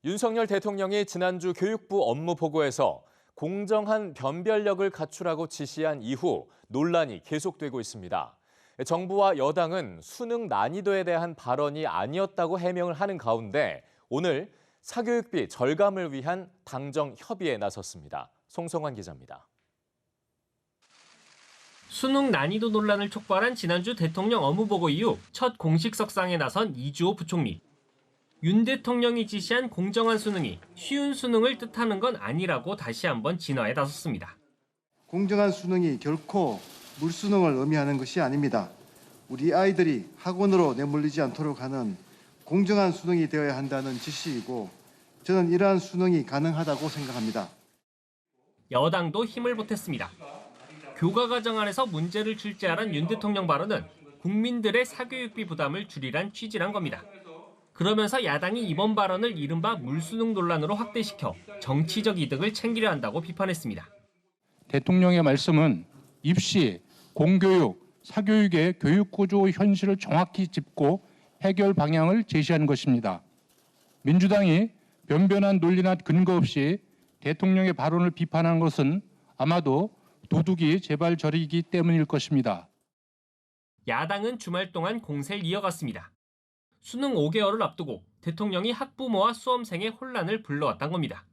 윤석열 대통령이 지난주 교육부 업무 보고에서 공정한 변별력을 갖추라고 지시한 이후 논란이 계속되고 있습니다. 정부와 여당은 수능 난이도에 대한 발언이 아니었다고 해명을 하는 가운데 오늘 사교육비 절감을 위한 당정 협의에 나섰습니다. 송성환 기자입니다. 수능 난이도 논란을 촉발한 지난주 대통령 업무보고 이후 첫 공식 석상에 나선 이주호 부총리. 윤 대통령이 지시한 공정한 수능이 쉬운 수능을 뜻하는 건 아니라고 다시 한번 진화에 나섰습니다. 공정한 수능이 결코 물수능을 의미하는 것이 아닙니다. 우리 아이들이 학원으로 내몰리지 않도록 하는 공정한 수능이 되어야 한다는 지시이고 저는 이러한 수능이 가능하다고 생각합니다. 여당도 힘을 보탰습니다. 교과과정 안에서 문제를 출제하란 윤 대통령 발언은 국민들의 사교육비 부담을 줄이란 취지란 겁니다. 그러면서 야당이 이번 발언을 이른바 물수능 논란으로 확대시켜 정치적 이득을 챙기려 한다고 비판했습니다. 대통령의 말씀은 입시, 공교육, 사교육의 교육구조 현실을 정확히 짚고 해결 방향을 제시한 것입니다. 민주당이 변변한 논리나 근거 없이 대통령의 발언을 비판한 것은 아마도 도둑이 제발 저리기 때문일 것입니다. 야당은 주말 동안 공세를 이어갔습니다. 수능 5개월을 앞두고 대통령이 학부모와 수험생의 혼란을 불러왔던 겁니다.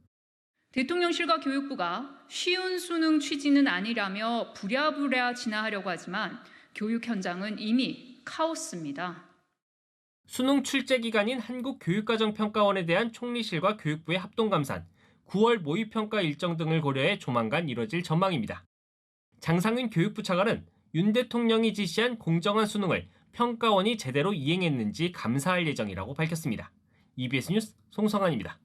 대통령실과 교육부가 쉬운 수능 취지는 아니라며 부랴부랴 진화하려고 하지만 교육 현장은 이미 카오스입니다. 수능 출제 기관인 한국교육과정평가원에 대한 총리실과 교육부의 합동감산, 9월 모의평가 일정 등을 고려해 조만간 이뤄질 전망입니다. 장상윤 교육부 차관은 윤 대통령이 지시한 공정한 수능을 평가원이 제대로 이행했는지 감사할 예정이라고 밝혔습니다. EBS 뉴스 송성환입니다.